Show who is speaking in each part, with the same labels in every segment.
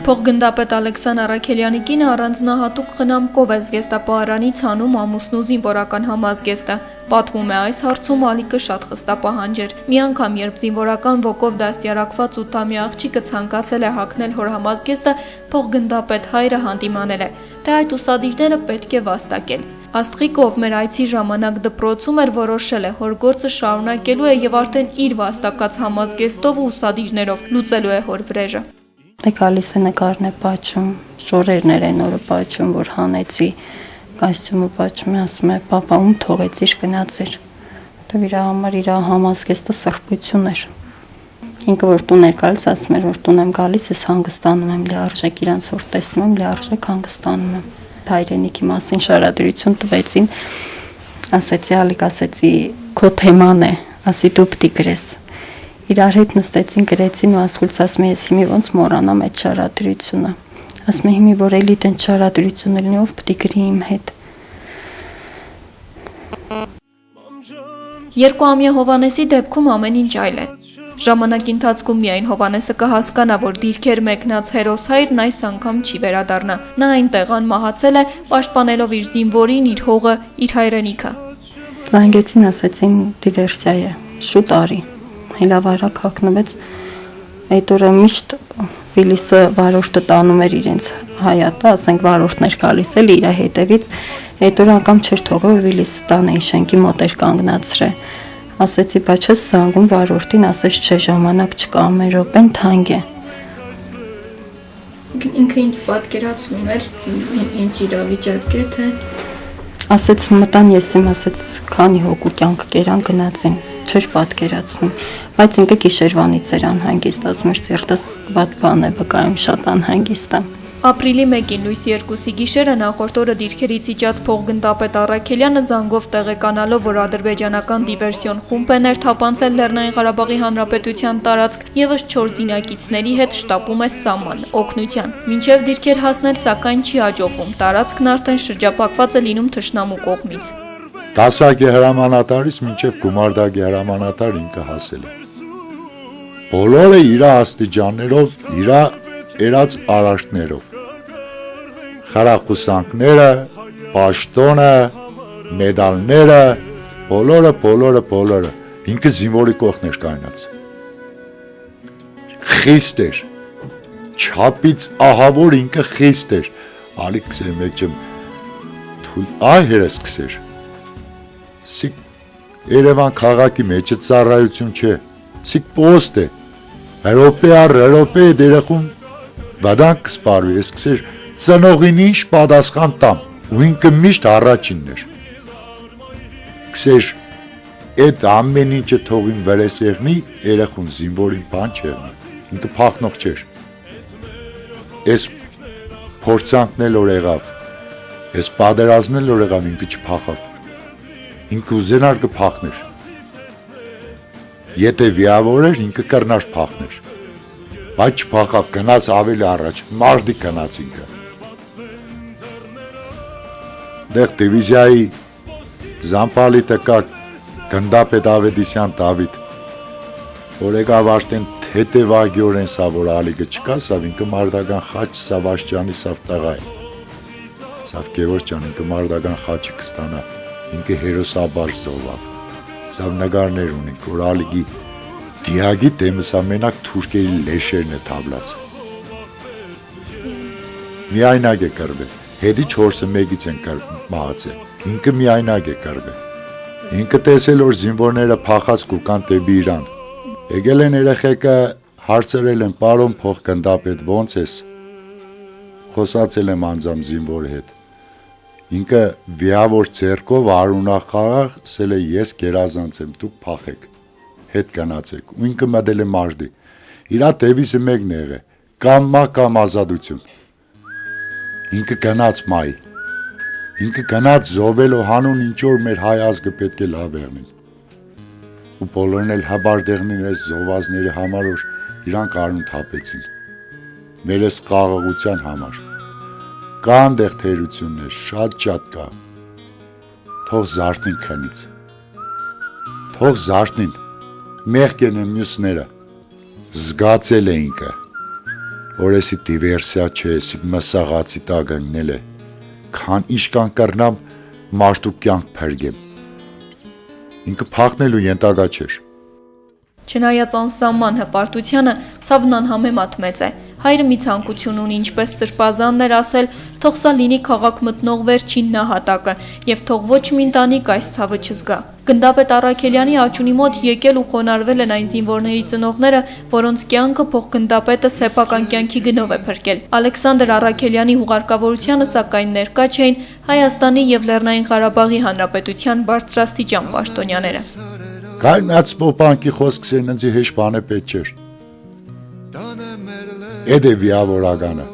Speaker 1: Փոխգնդապետ Ալեքսան Առաքելյանի կինը առանձնահատուկ խնամքով է զգեստապահարանից հանում ամուսնու զինվորական համազգեստը։ Պատմում է, այս հարցում Ալիկը շատ խստապահանջ էր։ Մի անգամ, երբ զինվորական ոգով դաստիարակված 8-ամյա աղջիկը ցանկացել է հագնել հոր համազգեստը, փոխգնդապետ հայրը հանդիմանել է, թե այդ ուսադիրները պետք է վաստակել։ Աստղիկը, ով մեր այցի ժամանակ դպրոցում էր, որոշել է, հոր գործը շարունակելու է եւ արդեն իր վաստակած համազգեստով ու ուսադիրներով լուծելու է հոր վրեժը։
Speaker 2: Գալիս է նկարն է պատճում, շորերներ են օրը պատճում, որ հանեցի, կոստյումը պատճում է, ասում է, պապա ում թողեցիր գնացիր, որտեվ իր համար իր համազգեստը սրբություն էր։ Ինքը որ տուն էր գալիս, ասում էր, որ տուն եմ գալիս, ես հանգստանում եմ, լիարժեք իրանց որ տեսնում եմ, լիարժեք հանգստանում եմ։ Հայրենիքի մասին շարադրություն տվեցին, ասեցի, Ալիկ, ասեցի, քո թեման է, ասի դու պիտի գրես։ Իրար հետ նստեցին, գրեցին ու ասում ասում ես հիմի ոնց մոռանամ այդ շարադրությունը։ Ասում եմ հիմի որ էլի տենց շարադրությունը լինի, ով պիտի գրի իմ հետ։
Speaker 1: 2-ամյա Հովանեսի դեպքում ամեն ինչ այլ է։ Ժամանակի ընթացքում միայն Հովանեսը կհասկանա, որ դիրքեր մեկնած հերոս հայրն այս անգամ չի վերադառնա։ Նա այնտեղ անմահացել է, պաշտպանելով իր զինվորին, իր հողը, իր հայրենիքը։
Speaker 2: Զանգեցին, ասեցին դիվերսիա է, շուտ արի։ Հելավարակ հագնվեց, այդ օրը միշտ Վիլիսը վարորդը տանում էր իրենց հայատը, ասենք վարորդներ գալիս էլ իր հետևից, այդ օրը անգամ չէր թողել Վիլիսը տանը շենքի մոտ էր կանգնացրել։ Ասեցի, բայց ես զանգում վարորդին, ասեց չէ ժամանակ չկա, մեր րոպեն թանկ է։
Speaker 1: Ինքը ինչ պատկերացնում էր, ինչ իրավիճակ է, թե
Speaker 2: ասեց մտան ես իմ, ասեց քանի հոգու կյանք կերան գնացին, չէր պատկերացնում, բայց ինքը գիշերվանից էր անհանգիստ, ասում էր սիրտս վատ բան է վկայում, շատ անհանգիստ եմ։
Speaker 1: Ապրիլի 1-ին լույս 2-ի գիշերը նախորդ օրը դիրքերից իջած փոխգնդապետ Առաքելյանը զանգով տեղեկանալով, որ ադրբեջանական դիվերսիոն խումբ է ներթափանցել Լեռնային Ղարաբաղի Հանրապետության տարածք, եւս 4 զինակիցների հետ շտապում է սահման օգնության։ Մինչև դիրքեր հասնել, սակայն չի հաջողվում, տարածքն արդեն շրջափակված է լինում թշնամու կողմից։
Speaker 3: Դասակի հրամանատարից մինչև գումարդակի հրամանատար ինքը հասել է։ Բոլորը իր աստիճաններով, իր երած արարքներով։ Խրախուսանքները, պաշտոնը, մեդալները, բոլորը, ինքը զինվորի կողքն էր կայնած։ Խիստ էր, չափից ահավոր ինքը խիստ էր, ալի կսեր մեկ չեմ, այ հերս կսեր, սիք Երևան քաղաքի մեջը ծառայություն չէ, սիք պոստ է, հերոպե դերեխում վադանք կսպարվի, ես կսեր ծնողին ինչ պատասխան տամ, ու ինքը միշտ առաջինն էր։ Կսեր, այդ ամեն ինչը թողին վրես եղնի, երեխուն զինվորին բան չեղնի, ինքը փախնող չէր։ Ես փորձանքն էլ որ եղավ, ես պատերազմն էլ որ եղավ, ինքը չփախավ, ինքը ուզենար կփախներ։ Եթե վիավոր էր, ինքը կրնար փախներ, բայց չփախավ, գնաց ավելի առաջ, մարդի գնաց ինքը։ Դեղ դիվիզիայի զամպալիտը կա գնդապետ Ավետիսյան Դավիթ, որ եկավ արդեն թետևագիորեն սա, որ ալիքը չկա, սավ ինքը մարդական խաչ սավ աշճանի սավ տղա է, սավ Գևորգ ջան, ինքը մարդական խաչը կստանա, ինքը հերոսաբար զովավ, սավ նգարներ ունենք, որ ալիքի դիագի դեմս ամենակ թուրքերի լեշերն է թավլած։ Միայնակ է կրվել, հետի 4-ը մեկից են մահացել, ինքը միայնակ է կրվել։ Ինքը տեսել որ զինվորները փախած կուկան տեպի իրան։ Եկել են երեխեքը հարցրել են պարոն փոխգնդապետ ոնց ես։ Խոսացել եմ անձամ զինվորի հետ։ Ինքը վիավոր ձեռքով արունախաղ ասել է ես գերազանց եմ, դուք փախեք, հետ գնացեք, ու ինքը մտել է մարտի։ Իրա դևիզը մեկն է եղել, կամ մահ կամ ազատություն։ Ինքը գնաց մայի։ Ինքը գնաց զոհվելով հանուն ինչ որ մեր հայ ազգը պետք է լավ եղնին։ Ու բոլորն էլ հաբարդեղնին այս զոհվածների համար որ իրանք արուն թափեցին։ Մեր այս խաղաղության համար։ Կան դեղ թերություններ, շատ կա։ Թող զարթնին քնից։ Թող զարթնին։ Մեղք են մյուսները։ Զգացել է ինքը։ որեսի դիվերսիա չէ, սի մսաղացի տագաննել է, քան իշկան կրնամ մարդու կյանք փրկեմ։ Ինքը փախնելու ենտագա չէր։
Speaker 1: Չնայած անսահման հպարտությանը, ցավն անհամեմատ մեծ է։ Հայրը մի ցանկություն ունի, ինչպես սրբազանն էր ասել, թող սա լինի քաղաք մտնող վերջին նահատակը, եւ թող ոչ մի ընտանիք այս ցավը չզգա։ Գնդապետ Առաքելյանի աճունի մոտ եկել ու խոնարհվել են այն զինվորների ծնողները, որոնց կյանքը փոխգնդապետը սեփական կյանքի գնով է փրկել։ Ալեքսանդր Առաքելյանի հուղարկավորությանը սակայն ներկա չէին Հայաստանի եւ Լեռնային Ղարաբաղի Հանրապետության բարձրաստիճան պաշտոնյաները։
Speaker 3: Գայնած պոպանկի խոսքսերն ինձ հեշ բան է պետք չէր։ Էդ է վիավորականը։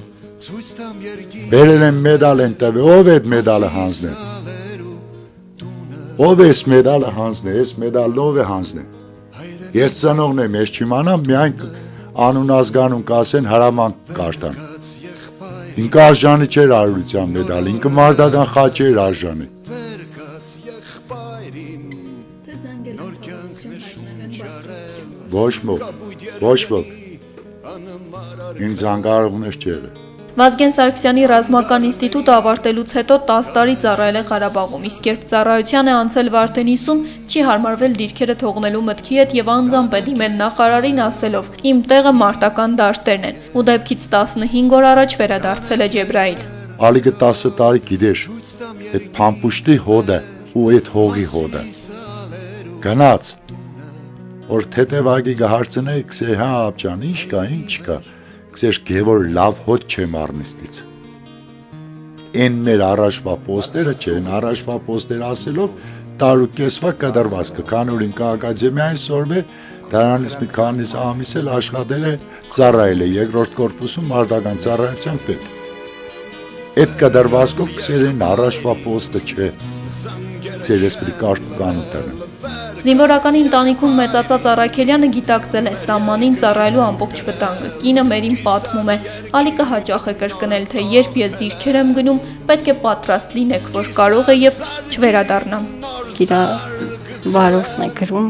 Speaker 3: Բերել են մեդալ են տվել, ով է մեդալը հանձնել։ Ով է մեդալը հանձնել, ես մեդալով է հանձնել։ Ես ծնողն եմ, ես չիմանամ, միայն անուն ազգանուն կասեն հրաման կարտան։ Ինքը արժանի չէր արարության մեդալ, ինքը մարդական խաչ էր արժանի։ Ոչ ոք, ինձ անգարողներ չեր է։
Speaker 1: Վազգեն Սարգսյանի ռազմական ինստիտուտը ավարտելուց հետո 10 տարի ծառայել է Ղարաբաղում, իսկ երբ ծառայության է անցել Վարդենիսում, չի հարմարվել դիրքերը թողնելու մտքի հետ եւ անձամբ է դիմել նախարարին ասելով. «Իմ տեղը մարտական դաշտերն են», ու դեպքից 15 օր առաջ վերադարձել է Ջեբրայիլ։
Speaker 3: Ալիկը 10 տարի գիտեր, այդ փամփուշտի հոդը ու այդ հողի հոդը։ Գնաց, որ թեթևագի գահարցնեի, կսե հա ապջան, ինչ կա, կսեր գևոր լավ հոտ չեմ առնիստից։ Են մեր առաջվա պոստերը չեն, առաջվա պոստերը ասելով տարու կեսվա կդրված կքանոր ինքը ակադեմիային սորվե, դրանից մի քանիս ամիս էլ աշխատել է ծառայել է երկրորդ կորպուսում մարդական ծառայության պետ։ Այդ կդրվածքով կսեր են առաջվա պոստը չէ, ծեր եսպրի կարգ ու կանոն տնը։
Speaker 1: Զինվորականի ընտանիքում մեծացած Առաքելյանը գիտակցել է սահմանին ծառայելու ամբողջ վտանգը։ Կինը մերին պատմում է. «Ալիկը հաճախ է կրկնել, թե երբ ես դիրքեր եմ գնում, պետք է պատրաստ լինեք, որ կարող է եւ չվերադառնամ»։
Speaker 2: Իրա վարորդն է գրում,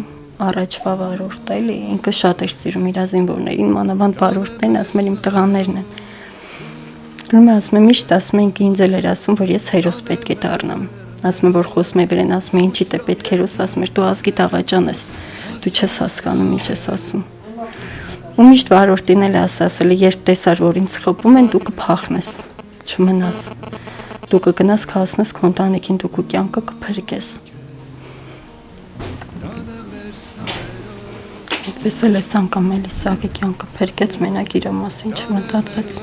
Speaker 2: առաջվա վարորդ էլի, ինքը շատ էր սիրում իր զինվորներին, մանավանդ վարորդներն, ասում եմ իմ տղաներն են։ Ասում եմ միշտ ասում են ինձ էլ էր ասում, որ ես հերոս պետք է դառնամ։ Ասում եմ, որ խոսում է վրեն, ասում է, ինչի թե պետք հերոս, ասում էր, դու ազգի դավաճան ես, դու չես հասկանում, ինչ ես ասում։ Ու միշտ վարորդին էլ ասել, երբ տեսար, որ ինձ խփում են, դու կփախնես, չմնաս, դու կգնաս քասնես քո ընտանիքին, դու քո կյանքը կփրկես։ Այդպես էլ էս անգամ էլի սաղի կյանքը փրկեց, մենակ իր մասին չմտածեց։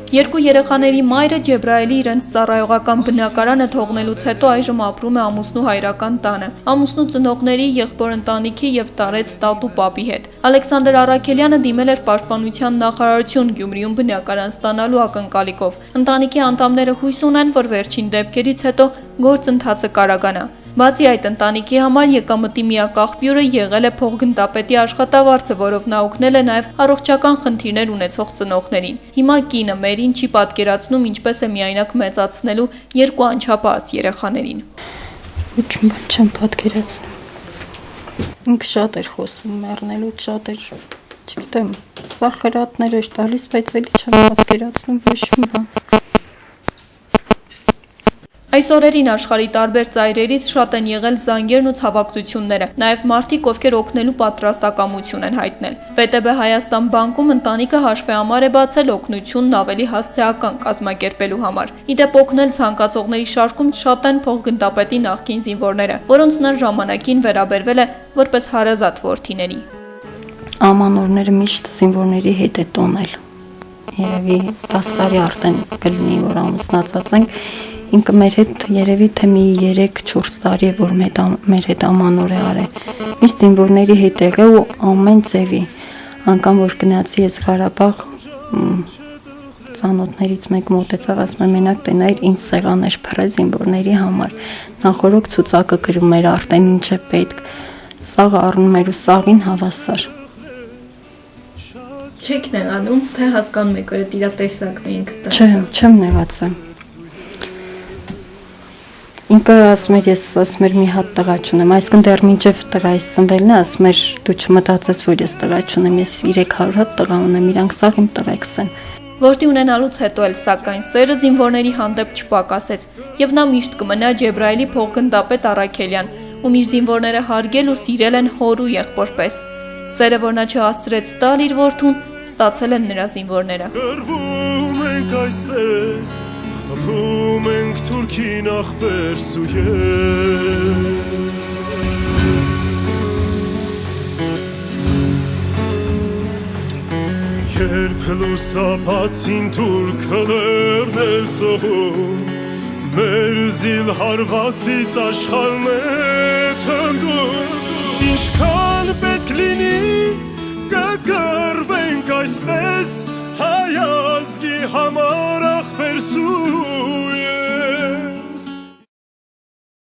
Speaker 1: Երկու երեխաների մայրը Ջեբրայելի իրենց ծառայողական բնակարանը թողնելուց հետո այժմ ապրում է ամուսնու հայրական տանը, ամուսնու ծնողների, եղբոր ընտանիքի եւ տարեց տատու պապի հետ։ Ալեքսանդր Առաքելյանը դիմել էր Պաշտպանության նախարարություն Գյումրիում բնակարան ստանալու ակնկալիքով։ Ընտանիքի անդամները հույս ունեն, որ վերջին դեպքերից հետո գործընթացը կարագանա։ Բացի այդ, ընտանիքի համար եկամտի միակ աղբյուրը եղել է փոխգնդապետի աշխատավարձը, որով նա օգնել է նաև առողջական խնդիրներ ունեցող ծնողներին։ Հիմա կինը մերին չի պատկերացնում ինչպես է միայնակ մեծացնելու երկու անչափահաս երեխաներին։
Speaker 2: Ոչ չեմ պատկերացնում։ Ինքը շատ էր խոսում, մեռնելուց շատ էր, չգիտեմ, սա խրատներ էր տալիս, բայց էլի չեմ պատկերացնում ոչ մի բան։
Speaker 1: Այս օրերին աշխարհի տարբեր ծայրերից շատ են եղել զանգերն ու ցավակցությունները, նաև մարդիկ, ովքեր օգնելու պատրաստակամություն են հայտնել։ ՎՏԲ Հայաստան բանկում ընտանիքը հաշվեհամար է բացել օգնությունն ավելի հասցեական կազմակերպելու համար։ Իդեպ օգնել ցանկացողների շարքում շատ են փոխգնդապետի նախկին զինվորները, որոնց նա ժամանակին վերաբերվել է որպես հարազատ որդիների։
Speaker 2: Ամանորները միշտ զինվորների հետ է տոնել։ Երևի 10 տարի արդեն կլինի, որ ամուսնացած ենք։ Ինքը մեր հետ երևի թե մի 3-4 տարի է, որ մեր հետ ամանոր է արել։ Միշտ զինվորների հետ եղել ու ամեն ձևի, անգամ որ գնացի ես Ղարաբաղ, ծանոթներից մեկ մոտեցավ, ասում է մենակ տենայր ինձ սեղաներ փռել զինվորների համար։ Նախորոք ցուցակը գրում էր արդեն ինչ է պետք։ Սաղը առնում էր ու սաղին հավասար։
Speaker 1: Չեք նեղանում, թե հասկանում եք, որ դա իր տեսակն է ինքը։
Speaker 2: Չեմ նեղացել։ Ինքը ասում էր, ես ասում էր մի հատ տղա չունեմ, այսինքն դեռ մինչև տղայիս ծնվելն է, ասում էր դու չմտածես, որ ես տղա չունեմ, ես 300 հատ տղա ունեմ, իրանք սաղ իմ տղեկս են։
Speaker 1: Որդի ունենալուց հետո էլ սակայն սերը զինվորների հանդեպ չպակասեց, եւ նա միշտ կմնա Ջեբրայելի փոխգնդապետ Առաքելյան, ում իր զինվորները հարգել ու սիրել են հոր ու եղբոր պես։ Սերը, որ նա չհասցրեց տալ իր որդուն, ստացել են նրա զինվորները։
Speaker 4: Գրվում ենք այսպես, խփում ենք թուրքին ախպերս ու ես։ Երբ լուսապացին թուրքը լերներ սողում, մեր զիլ հարվածից աշխարհն է թնդում, ինչքան պետք լինի կգրվենք այսպես հայ ազգի համար։